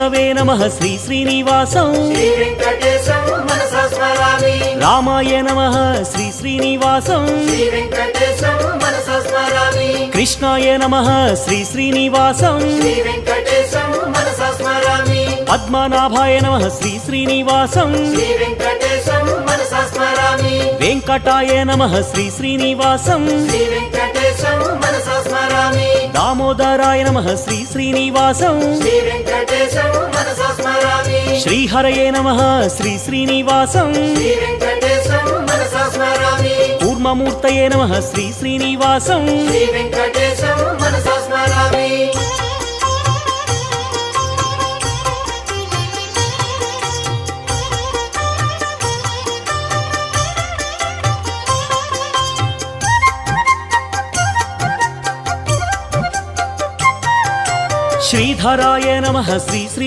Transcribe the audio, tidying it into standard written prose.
वे नमः श्री श्रीनिवासं श्री वेंकटेशं मनसा स्मरामि। रामाय नमः श्री श्रीनिवासं श्री वेंकटेशं मनसा स्मरामि। कृष्णाय नमः श्री श्रीनिवासं श्री वेंकटेशं मनसा स्मरामि। पद्मनाभाय नमः श्री श्रीनिवासं श्री वेंकटेशं मनसा स्मरामि। वेंकटाय नमः श्री श्रीनिवासं श्री वेंकटेशं मनसा स्मरामि। दामोदराय नमः श्री श्रीनिवासं श्री वेंकटेशं मनसा स्मरामि। श्रीहरये नमः श्री श्रीनिवासं श्री वेंकटेशं मनसा स्मरामि। कूर्ममूर्तये नमः श्री श्रीनिवासं श्री वेंकटेशं मनसा स्मरामि। श्रीधराय नमः श्री श्री